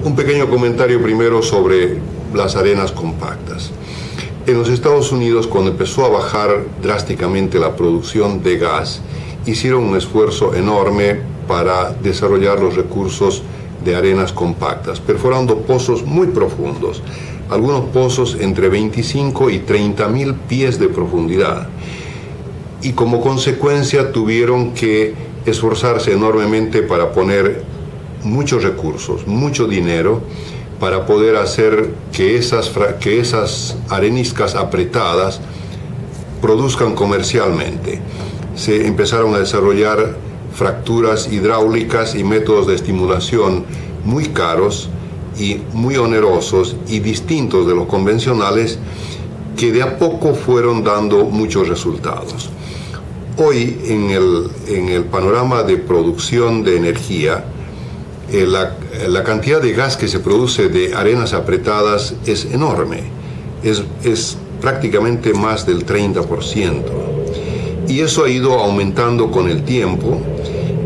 Un pequeño comentario primero sobre las arenas compactas. En los Estados Unidos, cuando empezó a bajar drásticamente la producción de gas, hicieron un esfuerzo enorme para desarrollar los recursos de arenas compactas, perforando pozos muy profundos, algunos pozos entre 25 y 30.000 pies de profundidad. Y como consecuencia tuvieron que esforzarse enormemente para poner muchos recursos, mucho dinero, para poder hacer que esas areniscas apretadas produzcan comercialmente. Se empezaron a desarrollar fracturas hidráulicas y métodos de estimulación muy caros y muy onerosos y distintos de los convencionales, que de a poco fueron dando muchos resultados. Hoy en el panorama de producción de energía, la cantidad de gas que se produce de arenas apretadas es enorme, es prácticamente más del 30%. Y eso ha ido aumentando con el tiempo,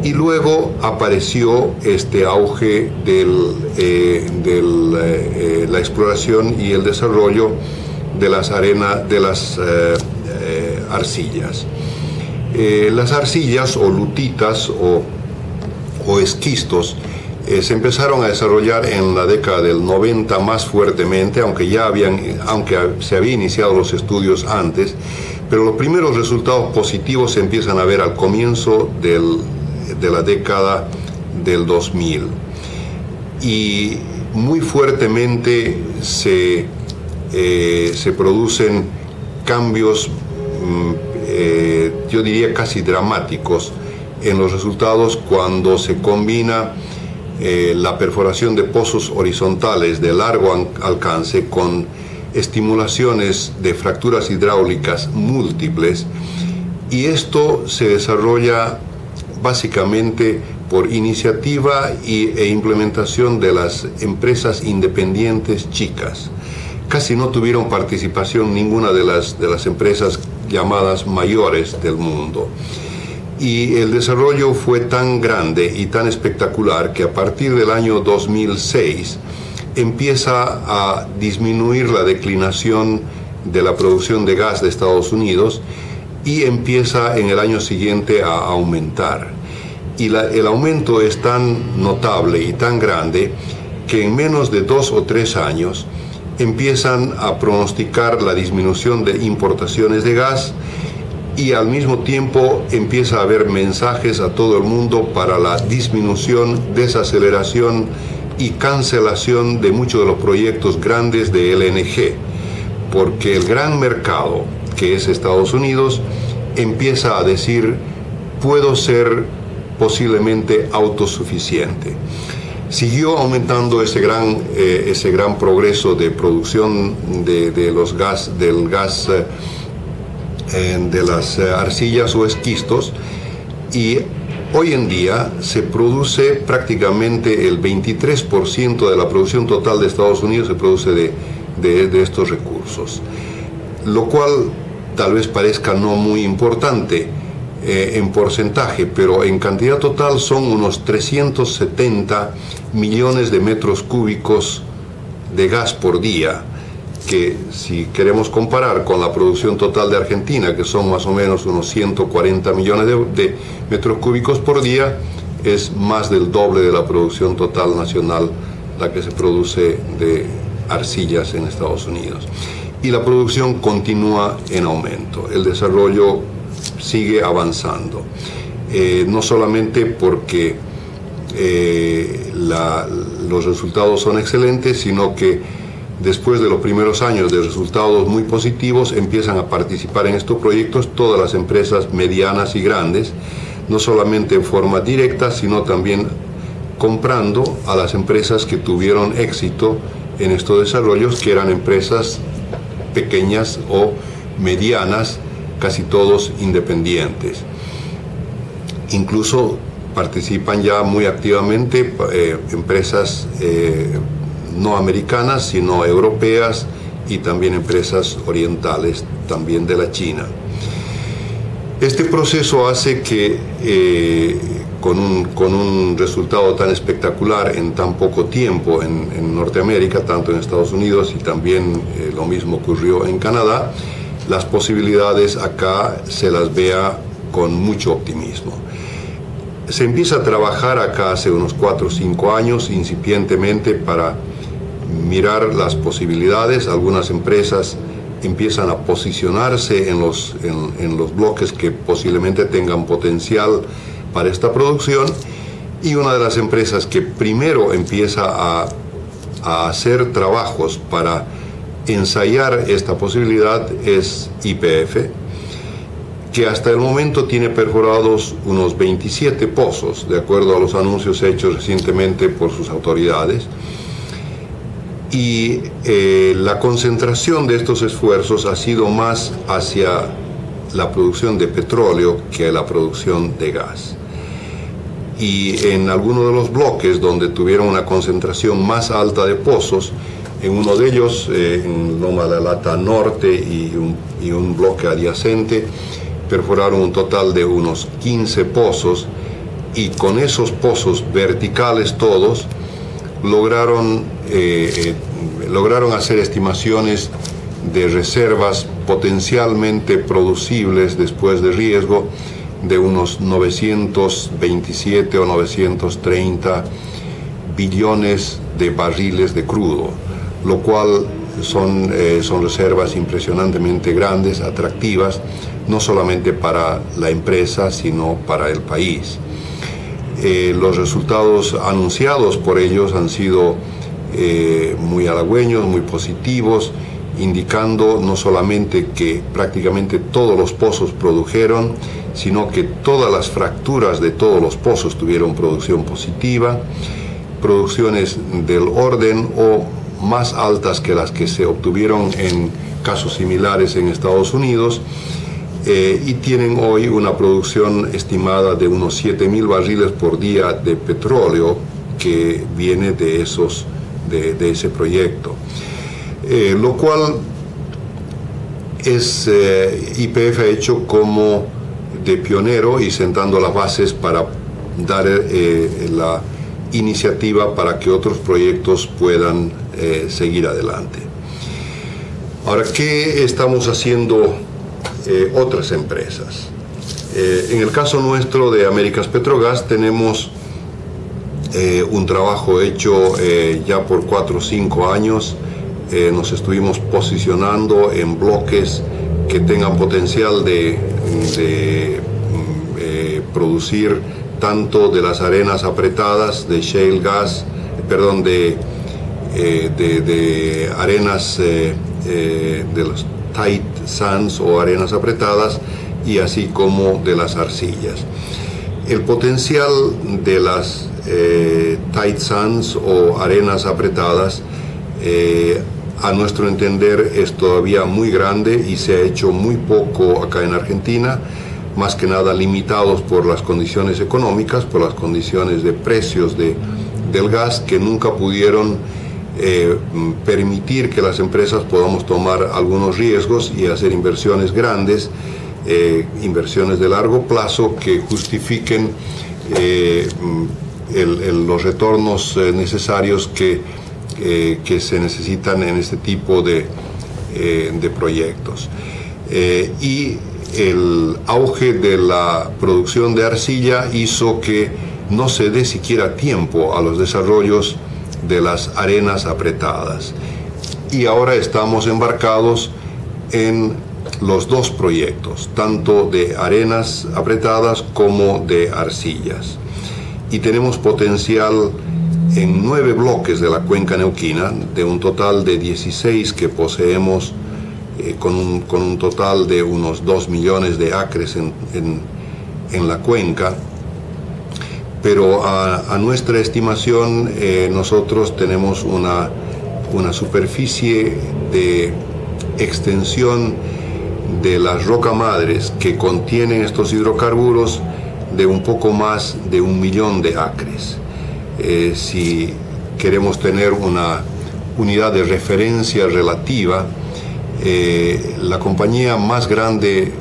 y luego apareció este auge de la exploración y el desarrollo de las arcillas. Las arcillas o lutitas o esquistos se empezaron a desarrollar en la década del 90 más fuertemente, aunque se habían iniciado los estudios antes, pero los primeros resultados positivos se empiezan a ver al comienzo de la década del 2000. Y muy fuertemente se producen cambios, yo diría casi dramáticos, en los resultados cuando se combina la perforación de pozos horizontales de largo alcance con estimulaciones de fracturas hidráulicas múltiples, y esto se desarrolla básicamente por iniciativa e implementación de las empresas independientes chicas. Casi no tuvieron participación ninguna de las empresas llamadas mayores del mundo. Y el desarrollo fue tan grande y tan espectacular que a partir del año 2006 empieza a disminuir la declinación de la producción de gas de Estados Unidos y empieza en el año siguiente a aumentar. Y el aumento es tan notable y tan grande que en menos de 2 o 3 años empiezan a pronosticar la disminución de importaciones de gas, y al mismo tiempo empieza a haber mensajes a todo el mundo para la disminución, desaceleración y cancelación de muchos de los proyectos grandes de LNG, porque el gran mercado, que es Estados Unidos, empieza a decir: puedo ser posiblemente autosuficiente. Siguió aumentando ese gran progreso de producción del gas de las arcillas o esquistos, y hoy en día se produce prácticamente el 23% de la producción total de Estados Unidos se produce de estos recursos, lo cual tal vez parezca no muy importante en porcentaje, pero en cantidad total son unos 370 millones de metros cúbicos de gas por día, que si queremos comparar con la producción total de Argentina, que son más o menos unos 140 millones de metros cúbicos por día, es más del doble de la producción total nacional la que se produce de arcillas en Estados Unidos. Y la producción continúa en aumento, el desarrollo sigue avanzando, no solamente porque los resultados son excelentes, sino que después de los primeros años de resultados muy positivos empiezan a participar en estos proyectos todas las empresas medianas y grandes, no solamente en forma directa, sino también comprando a las empresas que tuvieron éxito en estos desarrollos, que eran empresas pequeñas o medianas, casi todos independientes. Incluso participan ya muy activamente empresas no americanas, sino europeas, y también empresas orientales, también de la China. Este proceso hace que con un resultado tan espectacular en tan poco tiempo en Norteamérica, tanto en Estados Unidos y también lo mismo ocurrió en Canadá, las posibilidades acá se las vea con mucho optimismo. Se empieza a trabajar acá hace unos 4 o 5 años, incipientemente, para mirar las posibilidades. Algunas empresas empiezan a posicionarse en los bloques que posiblemente tengan potencial para esta producción, y una de las empresas que primero empieza a hacer trabajos para ensayar esta posibilidad es YPF, que hasta el momento tiene perforados unos 27 pozos, de acuerdo a los anuncios hechos recientemente por sus autoridades. Y la concentración de estos esfuerzos ha sido más hacia la producción de petróleo que la producción de gas. Y en algunos de los bloques donde tuvieron una concentración más alta de pozos, en uno de ellos, en Loma de la Lata Norte y un bloque adyacente, perforaron un total de unos 15 pozos, y con esos pozos verticales todos lograron hacer estimaciones de reservas potencialmente producibles después de riesgo de unos 927 o 930 billones de barriles de crudo, lo cual son reservas impresionantemente grandes, atractivas, no solamente para la empresa, sino para el país. Los resultados anunciados por ellos han sido muy halagüeños, muy positivos, indicando no solamente que prácticamente todos los pozos produjeron, sino que todas las fracturas de todos los pozos tuvieron producción positiva, producciones del orden o más altas que las que se obtuvieron en casos similares en Estados Unidos, y tienen hoy una producción estimada de unos 7.000 barriles por día de petróleo que viene de ese proyecto. Lo cual YPF ha hecho como de pionero y sentando las bases para dar la iniciativa para que otros proyectos puedan seguir adelante. Ahora, ¿qué estamos haciendo otras empresas? En el caso nuestro de Américas Petrogas tenemos un trabajo hecho ya por 4 o 5 años. Nos estuvimos posicionando en bloques que tengan potencial de producir tanto de las arenas apretadas de shale gas, perdón, de arenas de los tight sands o arenas apretadas, y así como de las arcillas. El potencial de las tight sands o arenas apretadas, a nuestro entender, es todavía muy grande y se ha hecho muy poco acá en Argentina, más que nada limitados por las condiciones económicas, por las condiciones de precios del gas, que nunca pudieron permitir que las empresas podamos tomar algunos riesgos y hacer inversiones grandes, inversiones de largo plazo que justifiquen los retornos necesarios que se necesitan en este tipo de proyectos. Y el auge de la producción de arcilla hizo que no se dé siquiera tiempo a los desarrollos de las arenas apretadas. Y ahora estamos embarcados en los 2 proyectos, tanto de arenas apretadas como de arcillas. Y tenemos potencial en 9 bloques de la cuenca neuquina, de un total de 16 que poseemos, con un total de unos 2 millones de acres en la cuenca. Pero a nuestra estimación, nosotros tenemos una superficie de extensión de las rocamadres que contienen estos hidrocarburos de un poco más de 1 millón de acres. Si queremos tener una unidad de referencia relativa, la compañía más grande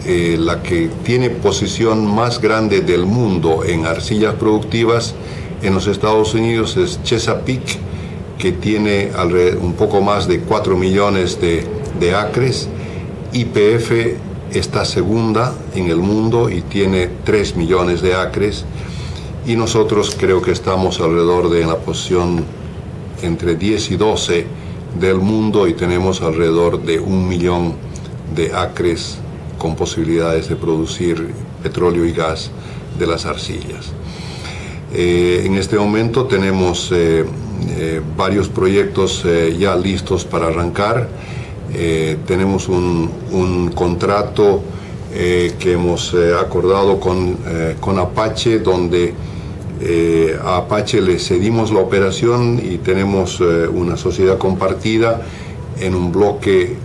la que tiene posición más grande del mundo en arcillas productivas en los Estados Unidos es Chesapeake, que tiene un poco más de 4 millones de acres. YPF está segunda en el mundo y tiene 3 millones de acres. Y nosotros creo que estamos alrededor de la posición entre 10 y 12 del mundo y tenemos alrededor de 1 millón de acres con posibilidades de producir petróleo y gas de las arcillas. En este momento tenemos varios proyectos ya listos para arrancar. Tenemos un contrato que hemos acordado con Apache, donde a Apache le cedimos la operación y tenemos una sociedad compartida en un bloque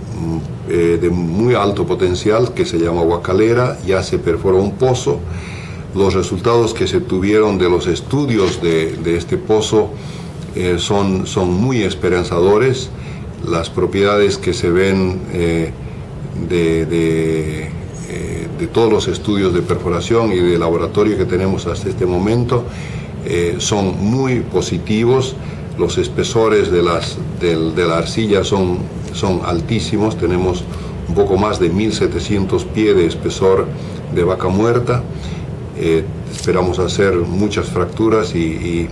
de muy alto potencial que se llama Guacalera. Ya se perforó un pozo. Los resultados que se tuvieron de los estudios de este pozo son muy esperanzadores. Las propiedades que se ven de todos los estudios de perforación y de laboratorio que tenemos hasta este momento son muy positivos. Los espesores de la arcilla son altísimos. Tenemos un poco más de 1700 pies de espesor de vaca muerta. Esperamos hacer muchas fracturas y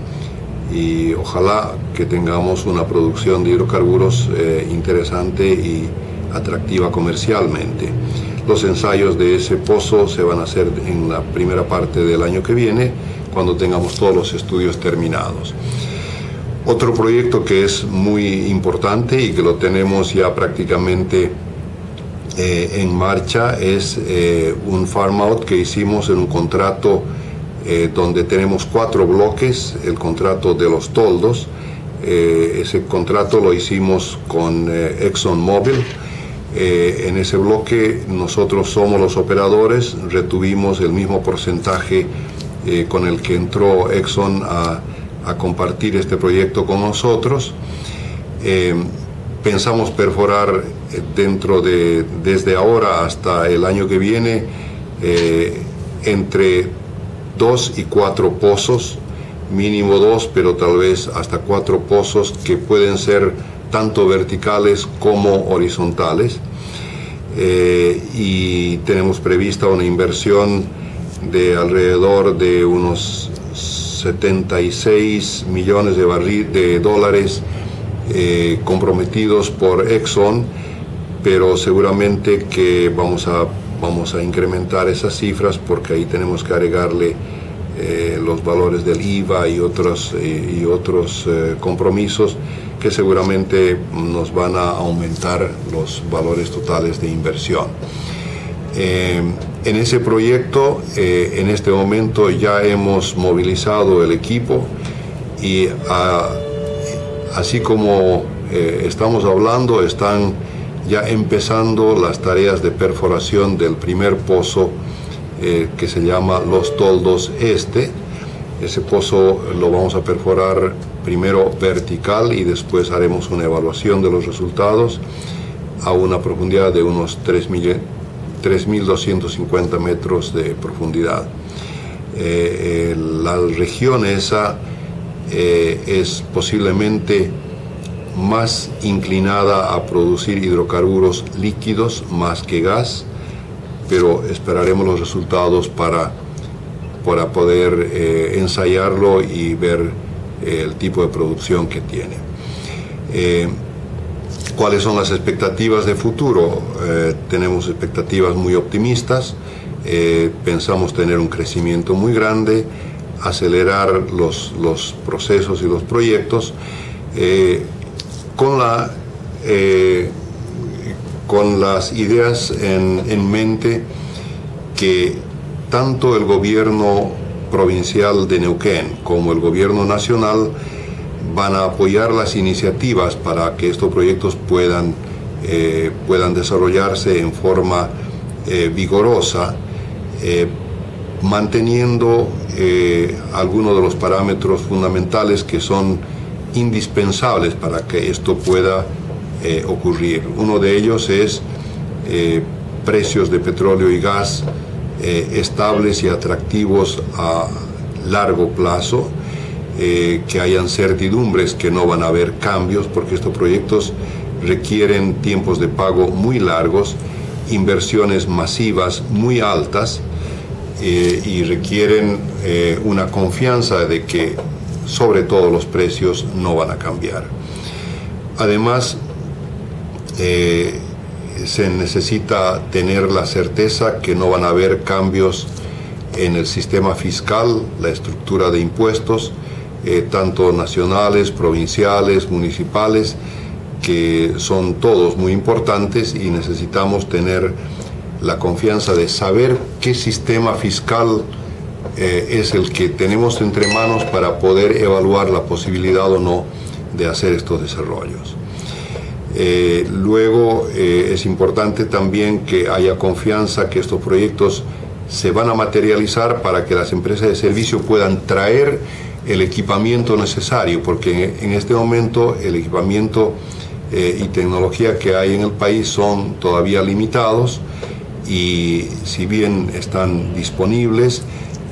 ojalá que tengamos una producción de hidrocarburos interesante y atractiva comercialmente. Los ensayos de ese pozo se van a hacer en la primera parte del año que viene, cuando tengamos todos los estudios terminados. Otro proyecto que es muy importante y que lo tenemos ya prácticamente en marcha es un farm out que hicimos en un contrato donde tenemos 4 bloques, el contrato de los toldos. Ese contrato lo hicimos con ExxonMobil. En ese bloque nosotros somos los operadores, retuvimos el mismo porcentaje con el que entró Exxon a compartir este proyecto con nosotros. Pensamos perforar desde ahora hasta el año que viene entre 2 y 4 pozos, mínimo 2, pero tal vez hasta 4 pozos que pueden ser tanto verticales como horizontales. Y tenemos prevista una inversión de alrededor de unos 76 millones de dólares comprometidos por Exxon, pero seguramente que vamos a incrementar esas cifras, porque ahí tenemos que agregarle los valores del IVA y otros compromisos que seguramente nos van a aumentar los valores totales de inversión. En ese proyecto, en este momento ya hemos movilizado el equipo y así como estamos hablando, están ya empezando las tareas de perforación del primer pozo que se llama Los Toldos Este. Ese pozo lo vamos a perforar primero vertical y después haremos una evaluación de los resultados a una profundidad de unos 3.250 metros de profundidad. La región esa es posiblemente más inclinada a producir hidrocarburos líquidos más que gas, pero esperaremos los resultados para poder ensayarlo y ver el tipo de producción que tiene. ¿Cuáles son las expectativas de futuro? Tenemos expectativas muy optimistas. Pensamos tener un crecimiento muy grande, acelerar los procesos y los proyectos con las ideas en mente que tanto el gobierno provincial de Neuquén como el gobierno nacional van a apoyar las iniciativas para que estos proyectos puedan desarrollarse en forma vigorosa, manteniendo algunos de los parámetros fundamentales que son indispensables para que esto pueda ocurrir. Uno de ellos es precios de petróleo y gas estables y atractivos a largo plazo, que hayan certidumbres que no van a haber cambios, porque estos proyectos requieren tiempos de pago muy largos, inversiones masivas muy altas, y requieren una confianza de que sobre todo los precios no van a cambiar. Además, se necesita tener la certeza que no van a haber cambios en el sistema fiscal, la estructura de impuestos, tanto nacionales, provinciales, municipales, que son todos muy importantes, y necesitamos tener la confianza de saber qué sistema fiscal es el que tenemos entre manos para poder evaluar la posibilidad o no de hacer estos desarrollos. Luego es importante también que haya confianza que estos proyectos se van a materializar para que las empresas de servicio puedan traer el equipamiento necesario, porque en este momento el equipamiento y tecnología que hay en el país son todavía limitados, y si bien están disponibles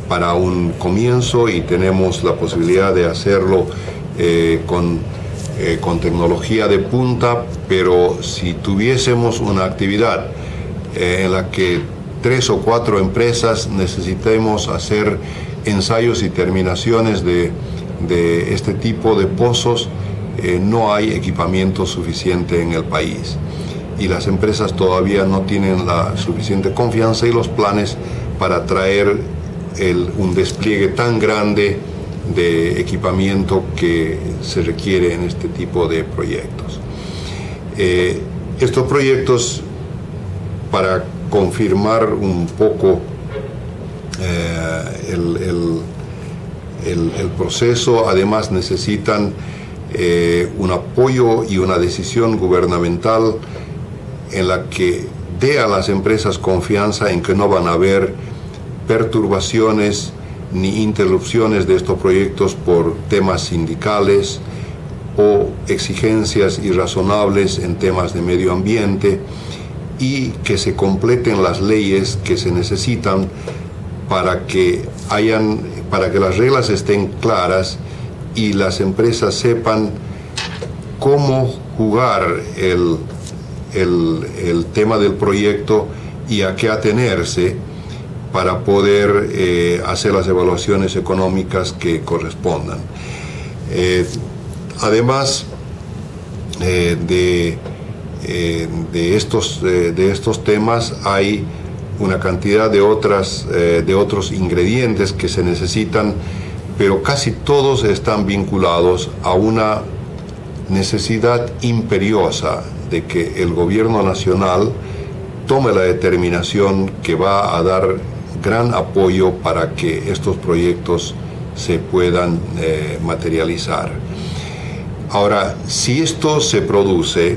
para un comienzo y tenemos la posibilidad de hacerlo con tecnología de punta, pero si tuviésemos una actividad en la que 3 o 4 empresas necesitemos hacer ensayos y terminaciones de este tipo de pozos, no hay equipamiento suficiente en el país, y las empresas todavía no tienen la suficiente confianza y los planes para traer un despliegue tan grande de equipamiento que se requiere en este tipo de proyectos. Estos proyectos, para confirmar un poco el proceso, además necesitan un apoyo y una decisión gubernamental en la que dé a las empresas confianza en que no van a haber perturbaciones ni interrupciones de estos proyectos por temas sindicales o exigencias irrazonables en temas de medio ambiente, y que se completen las leyes que se necesitan para que las reglas estén claras y las empresas sepan cómo jugar el tema del proyecto y a qué atenerse para poder hacer las evaluaciones económicas que correspondan. Además de estos temas, hay una cantidad de otros ingredientes que se necesitan, pero casi todos están vinculados a una necesidad imperiosa de que el gobierno nacional tome la determinación que va a dar gran apoyo para que estos proyectos se puedan materializar. Ahora, si esto se produce,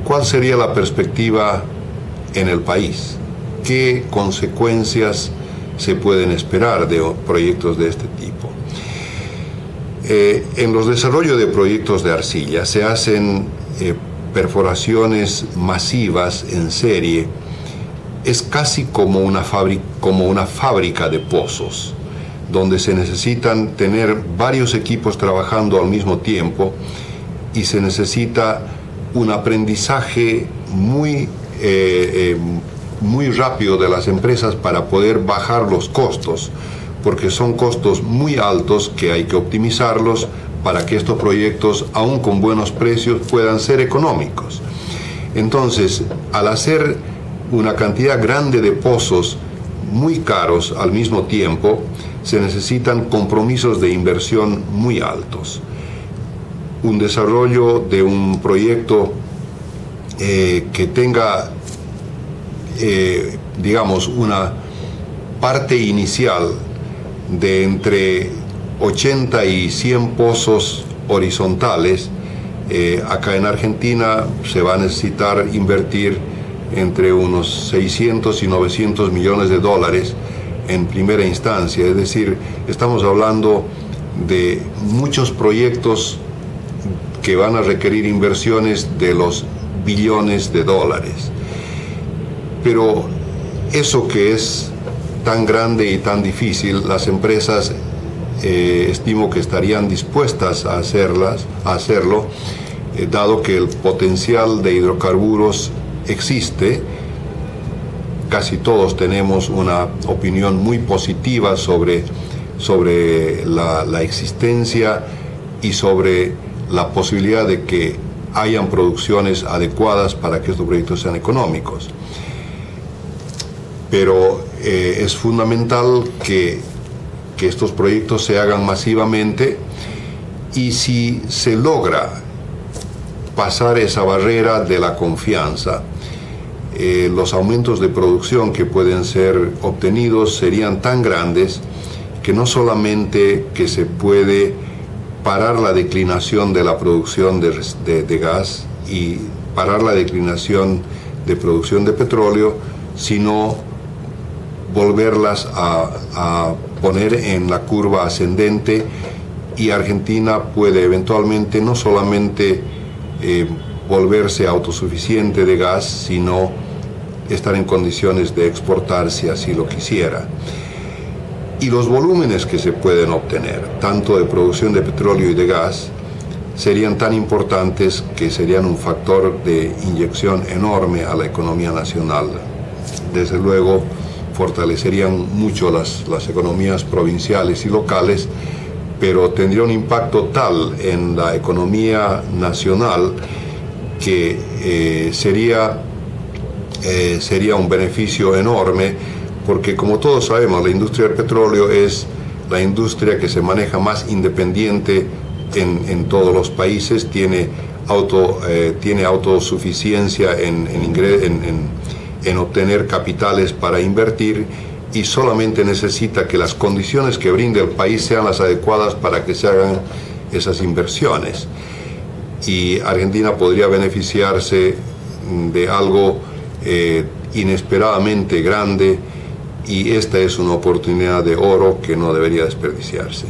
¿cuál sería la perspectiva en el país? ¿Qué consecuencias se pueden esperar de proyectos de este tipo? En los desarrollos de proyectos de arcilla se hacen perforaciones masivas en serie. Es casi como una fábrica de pozos, donde se necesitan tener varios equipos trabajando al mismo tiempo, y se necesita un aprendizaje muy rápido de las empresas para poder bajar los costos, porque son costos muy altos que hay que optimizarlos para que estos proyectos, aún con buenos precios, puedan ser económicos. Entonces, al hacer una cantidad grande de pozos muy caros al mismo tiempo, se necesitan compromisos de inversión muy altos. Un desarrollo de un proyecto que tenga, digamos, una parte inicial de entre 80 y 100 pozos horizontales, acá en Argentina se va a necesitar invertir entre unos 600 y 900 millones de dólares en primera instancia. Es decir, estamos hablando de muchos proyectos que van a requerir inversiones de los billones de dólares. Pero eso que es tan grande y tan difícil, las empresas estimo que estarían dispuestas a hacerlo, dado que el potencial de hidrocarburos existe. Casi todos tenemos una opinión muy positiva sobre la existencia y sobre la posibilidad de que hayan producciones adecuadas para que estos proyectos sean económicos. Pero es fundamental que estos proyectos se hagan masivamente, y si se logra pasar esa barrera de la confianza, los aumentos de producción que pueden ser obtenidos serían tan grandes que no solamente que se puede parar la declinación de la producción de gas y parar la declinación de producción de petróleo, sino volverlas a poner en la curva ascendente, y Argentina puede eventualmente no solamente volverse autosuficiente de gas, sino estar en condiciones de exportar si así lo quisiera. Y los volúmenes que se pueden obtener, tanto de producción de petróleo y de gas, serían tan importantes que serían un factor de inyección enorme a la economía nacional. Desde luego, fortalecerían mucho las economías provinciales y locales, pero tendría un impacto tal en la economía nacional que sería un beneficio enorme, porque como todos sabemos, la industria del petróleo es la industria que se maneja más independiente en todos los países, tiene autosuficiencia en obtener capitales para invertir, y solamente necesita que las condiciones que brinde el país sean las adecuadas para que se hagan esas inversiones. Y Argentina podría beneficiarse de algo inesperadamente grande, y esta es una oportunidad de oro que no debería desperdiciarse.